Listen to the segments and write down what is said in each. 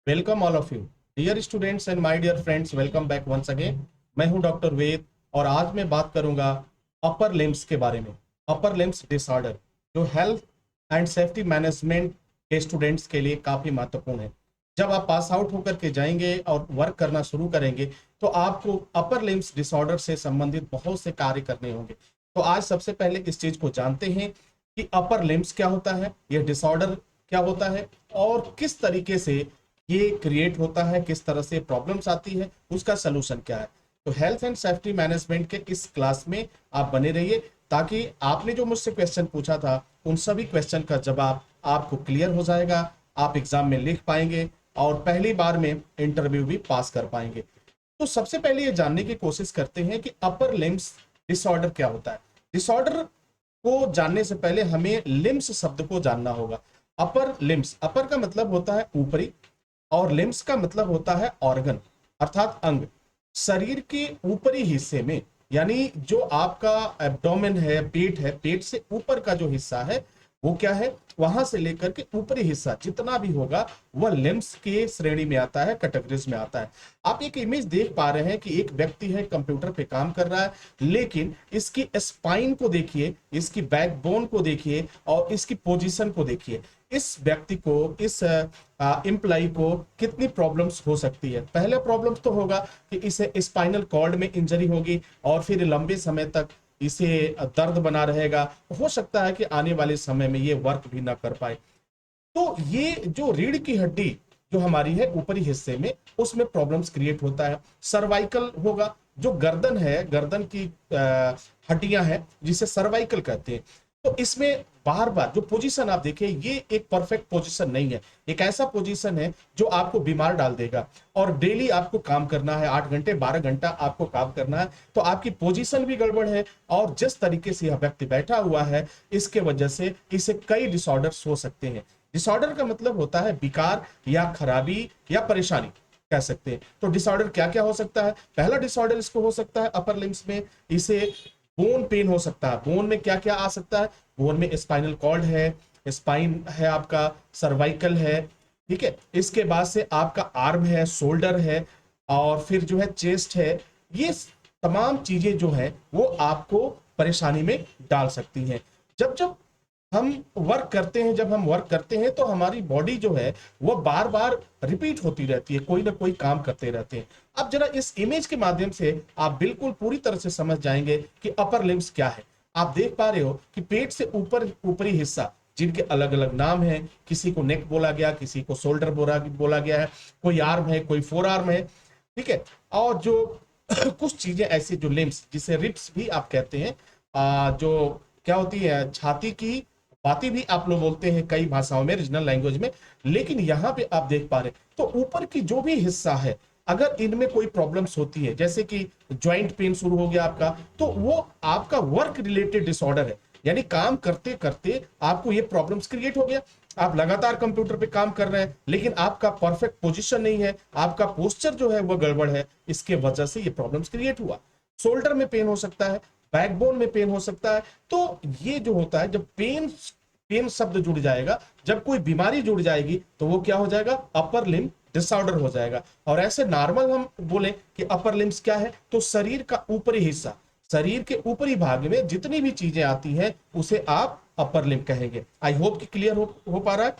Welcome all of you dear students and my dear friends, welcome back once again. मैं हूं doctor वेद और आज मैं बात करूंगा अपर लिम्स के बारे में। अपर लिम्स डिसऑर्डर जो हेल्थ एंड सेफ्टी मैनेजमेंट के स्टूडेंट्स के लिए काफी महत्वपूर्ण है। जब आप पास आउट होकर के जाएंगे और वर्क करना शुरू करेंगे तो आपको अपर लिम्स डिसऑर्डर से संबंधित बहुत से कार्य करने होंगे। तो आज सबसे पहले इस चीज को जानते हैं कि अपर लिम्स क्या होता है, यह डिसऑर्डर क्या होता है और किस तरीके से ये क्रिएट होता है, किस तरह से प्रॉब्लम्स आती है, उसका सलूशन क्या है। तो हेल्थ एंड सेफ्टी मैनेजमेंट के इस क्लास में आप बने रहिए ताकि आपने जो मुझसे क्वेश्चन पूछा था उन सभी क्वेश्चन का जवाब आपको क्लियर हो जाएगा, आप एग्जाम में लिख पाएंगे और पहली बार में इंटरव्यू भी पास कर पाएंगे। तो सबसे पहले ये जानने की कोशिश करते हैं कि अपर लिम्स डिसऑर्डर क्या होता है। डिसऑर्डर को जानने से पहले हमें लिम्स शब्द को जानना होगा। अपर लिम्स, अपर का मतलब होता है ऊपरी और लिम्स का मतलब होता है ऑर्गन अर्थात अंग। शरीर के ऊपरी हिस्से में, यानी जो आपका एब्डोमेन है, पेट है, पेट से ऊपर का जो हिस्सा है वो क्या है, वहां से लेकर के ऊपरी हिस्सा जितना भी होगा वह लिम्स के श्रेणी में आता है, कैटेगरीज में आता है। आप एक इमेज देख पा रहे हैं कि एक व्यक्ति है, कंप्यूटर पे काम कर रहा है, लेकिन इसकी स्पाइन को देखिए, इसकी बैकबोन को देखिए और इसकी पोजीशन को देखिए। इस व्यक्ति को, इस एम्प्लॉय को कितनी प्रॉब्लम्स हो सकती है। पहले प्रॉब्लम्स तो होगा कि इसे स्पाइनल कॉर्ड में इंजरी होगी और फिर लंबे समय तक इसे दर्द बना रहेगा। हो सकता है कि आने वाले समय में ये वर्क भी ना कर पाए। तो ये जो रीढ़ की हड्डी जो हमारी है ऊपरी हिस्से में, उसमें प्रॉब्लम्स क्रिएट होता है। सर्वाइकल होगा, जो गर्दन है, गर्दन की हड्डियां हैं जिसे सर्वाइकल कहते हैं। तो इसमें बार बार जो पोजीशन आप देखिए, ये एक परफेक्ट पोजीशन नहीं है, एक ऐसा पोजीशन है जो आपको बीमार डाल देगा। और डेली आपको काम करना है, 8 घंटे 12 घंटा आपको काम करना है, तो आपकी पोजीशन भी गड़बड़ है। और जिस तरीके से यह व्यक्ति बैठा हुआ है, इसके वजह से इसे कई डिसऑर्डर्स हो सकते हैं। डिसऑर्डर का मतलब होता है विकार या खराबी या परेशानी कह सकते हैं। तो डिसऑर्डर क्या क्या हो सकता है। पहला डिसऑर्डर इसको हो सकता है अपर लिम्स में, इसे बोन पेन हो सकता है। बोन में क्या क्या आ सकता है, बोन में स्पाइनल कॉर्ड है, स्पाइन है आपका, सर्वाइकल है, ठीक है। इसके बाद से आपका आर्म है, शोल्डर है और फिर जो है चेस्ट है। ये तमाम चीजें जो है वो आपको परेशानी में डाल सकती हैं। जब जब हम वर्क करते हैं, जब हम वर्क करते हैं तो हमारी बॉडी जो है वो बार बार रिपीट होती रहती है, कोई ना कोई काम करते रहते हैं। अब जरा इस इमेज के माध्यम से आप बिल्कुल पूरी तरह से समझ जाएंगे कि अपर लिम्स क्या है। आप देख पा रहे हो कि पेट से ऊपर ऊपरी हिस्सा, जिनके अलग अलग नाम हैं, किसी को नेक बोला गया, किसी को शोल्डर बोला गया है, कोई आर्म है, कोई फोर आर्म है, ठीक है। और जो कुछ चीजें ऐसी जो लिम्स, जिसे रिब्स भी आप कहते हैं, जो क्या होती है, छाती की बाती भी आप लोग बोलते हैं कई भाषाओं में, रीजनल लैंग्वेज में। लेकिन यहाँ पे आप देख पा रहे हैं तो ऊपर की जो भी हिस्सा है, अगर इनमें कोई प्रॉब्लम्स होती है, जैसे कि ज्वाइंट पेन शुरू हो गया आपका, तो वो आपका वर्क रिलेटेड डिसऑर्डर है। यानी काम करते करते आपको ये प्रॉब्लम्स क्रिएट हो गया। आप लगातार कंप्यूटर पे काम कर रहे हैं लेकिन आपका परफेक्ट पोजीशन नहीं है, आपका पोस्चर जो है वो गड़बड़ है, इसके वजह से ये प्रॉब्लम्स क्रिएट हुआ। शोल्डर में पेन हो सकता है, बैकबोन में पेन हो सकता है। तो ये जो होता है, जब पेन पेन शब्द जुड़ जाएगा, जब कोई बीमारी जुड़ जाएगी तो वो क्या हो जाएगा, अपर लिम्ब डिसऑर्डर हो जाएगा। और ऐसे नॉर्मल हम बोले कि अपर लिम्स क्या है, तो शरीर का ऊपरी हिस्सा, शरीर के ऊपरी भाग में जितनी भी चीजें आती हैं उसे आप अपर लिम्ब कहेंगे। आई होप कि क्लियर हो पा रहा है।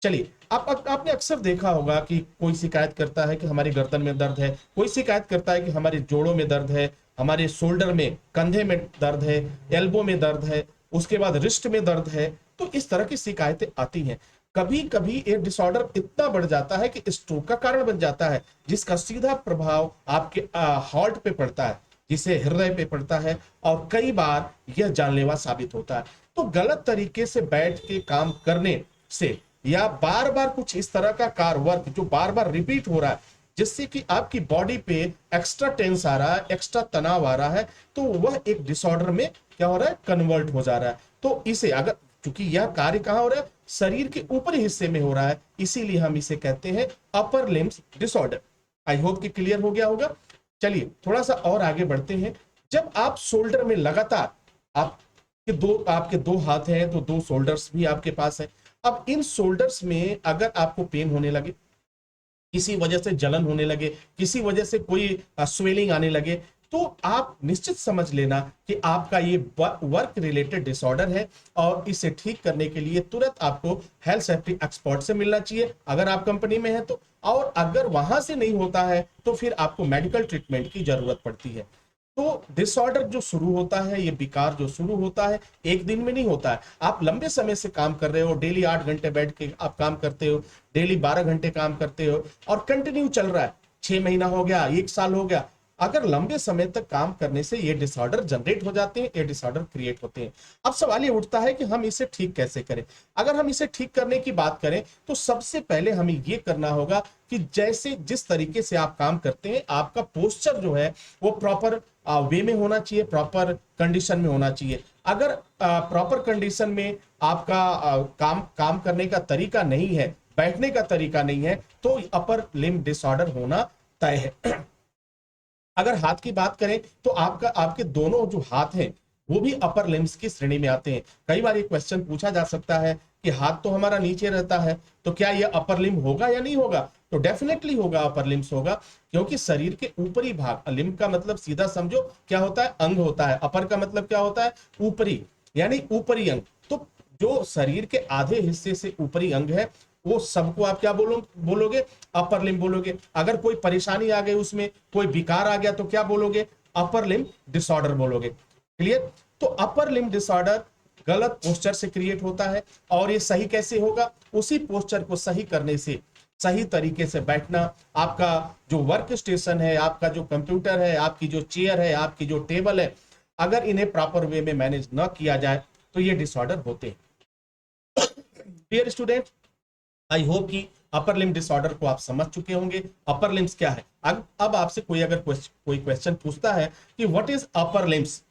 चलिए, आपने अक्सर देखा होगा कि कोई शिकायत करता है कि हमारी गर्दन में दर्द है, कोई शिकायत करता है कि हमारे जोड़ों में दर्द है, हमारे शोल्डर में, कंधे में दर्द है, एल्बो में दर्द है, उसके बाद रिस्ट में दर्द है। तो इस तरह की शिकायतें आती हैं। कभी कभी एक डिसऑर्डर इतना बढ़ जाता है कि स्ट्रोक का कारण बन जाता है, जिसका सीधा प्रभाव आपके हार्ट पे पड़ता है, जिसे हृदय पे पड़ता है और कई बार यह जानलेवा साबित होता है। तो गलत तरीके से बैठ के काम करने से या बार बार कुछ इस तरह का कार वर्क जो बार बार रिपीट हो रहा है, जिससे कि आपकी बॉडी पे एक्स्ट्रा टेंस आ रहा है, एक्स्ट्रा तनाव आ रहा है, तो वह एक डिसऑर्डर में क्या हो रहा है, कन्वर्ट हो जा रहा है। तो इसे अगर, क्योंकि यह कार्य कहां हो रहा है, शरीर के ऊपरी हिस्से में हो रहा है, इसीलिए हम इसे कहते हैं अपर लिम्स डिसऑर्डर। आई होप कि क्लियर हो गया होगा। चलिए थोड़ा सा और आगे बढ़ते हैं। जब आप शोल्डर में लगातार, आपके दो हाथ हैं तो दो शोल्डर्स भी आपके पास है। अब इन शोल्डर्स में अगर आपको पेन होने लगे, किसी वजह से जलन होने लगे, किसी वजह से कोई स्वेलिंग आने लगे, तो आप निश्चित समझ लेना कि आपका ये वर्क रिलेटेड डिसऑर्डर है और इसे ठीक करने के लिए तुरंत आपको हेल्थ सेफ्टी एक्सपर्ट से मिलना चाहिए अगर आप कंपनी में हैं तो। और अगर वहां से नहीं होता है तो फिर आपको मेडिकल ट्रीटमेंट की जरूरत पड़ती है। तो डिसऑर्डर जो शुरू होता है, ये विकार जो शुरू होता है, एक दिन में नहीं होता है। आप लंबे समय से काम कर रहे हो, डेली 8 घंटे बैठ के आप काम करते हो, डेली 12 घंटे काम करते हो और कंटिन्यू चल रहा है, 6 महीना हो गया, 1 साल हो गया, अगर लंबे समय तक काम करने से ये डिसऑर्डर जनरेट हो जाते हैं, ये डिसऑर्डर क्रिएट होते हैं। अब सवाल ये उठता है कि हम इसे ठीक कैसे करें। अगर हम इसे ठीक करने की बात करें तो सबसे पहले हमें ये करना होगा कि जैसे जिस तरीके से आप काम करते हैं, आपका पोस्चर जो है वो प्रॉपर वे में होना चाहिए, प्रॉपर कंडीशन में होना चाहिए। अगर प्रॉपर कंडीशन में आपका काम करने का तरीका नहीं है, बैठने का तरीका नहीं है, तो अपर लिम्ब डिसऑर्डर होना तय है। अगर हाथ की बात करें तो आपके दोनों जो हाथ हैं वो भी अपर लिम्स की श्रेणी में आते हैं। कई बार ये क्वेश्चन पूछा जा सकता है कि हाथ तो हमारा नीचे रहता है, तो क्या ये अपर लिम्ब होगा या नहीं होगा? तो डेफिनेटली होगा, अपर लिम्स होगा, क्योंकि शरीर के ऊपरी भाग, लिम्ब का मतलब सीधा समझो क्या होता है, अंग होता है। अपर का मतलब क्या होता है, ऊपरी, यानी ऊपरी अंग। तो जो शरीर के आधे हिस्से से ऊपरी अंग है वो सबको आप क्या बोलोगे, अपर लिम्ब बोलोगे। अगर कोई परेशानी आ गई, उसमें कोई विकार आ गया, तो क्या बोलोगे, अपर लिम्ब डिसऑर्डर बोलोगे। क्लियर? तो अपर लिम्ब डिसऑर्डर गलत पोस्चर से क्रिएट होता है। और ये सही कैसे होगा? उसी पोस्चर को सही करने से, सही तरीके से बैठना, आपका जो वर्क स्टेशन है, आपका जो कंप्यूटर है, आपकी जो चेयर है, आपकी जो टेबल है, अगर इन्हें प्रॉपर वे में मैनेज न किया जाए तो ये डिसऑर्डर होते हैं। डियर स्टूडेंट, आई होप कि अपर लिम्ब डिसऑर्डर को आप समझ चुके होंगे। अपर लिम्स क्या है। अब आपसे कोई अगर कोई क्वेश्चन पूछता है कि व्हाट इज अपर लिम्स,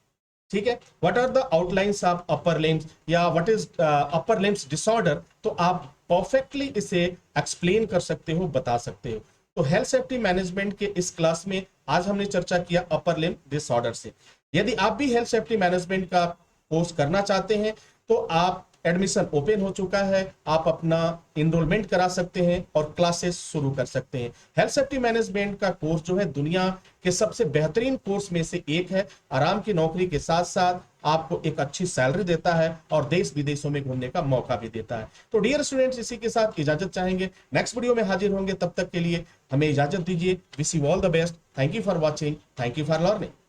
ठीक है, what are the outlines of upper limbs या what is upper limbs disorder, तो आप परफेक्टली इसे एक्सप्लेन कर सकते हो, बता सकते हो। तो हेल्थ सेफ्टी मैनेजमेंट के इस क्लास में आज हमने चर्चा किया अपर लिम्ब डिसऑर्डर से। यदि आप भी हेल्थ सेफ्टी मैनेजमेंट का कोर्स करना चाहते हैं तो आप एडमिशन ओपन हो चुका है, आप अपना इनरोलमेंट करा सकते हैं और क्लासेस शुरू कर सकते हैं। हेल्थ सेफ्टी मैनेजमेंट का कोर्स जो है दुनिया के सबसे बेहतरीन कोर्स में से एक है। आराम की नौकरी के साथ साथ आपको एक अच्छी सैलरी देता है और देश विदेशों में घूमने का मौका भी देता है। तो डियर स्टूडेंट्स, इसी के साथ इजाजत चाहेंगे, नेक्स्ट वीडियो में हाजिर होंगे, तब तक के लिए हमें इजाजत दीजिए। Wish you all the best. Thank you for watching, thank you for learning.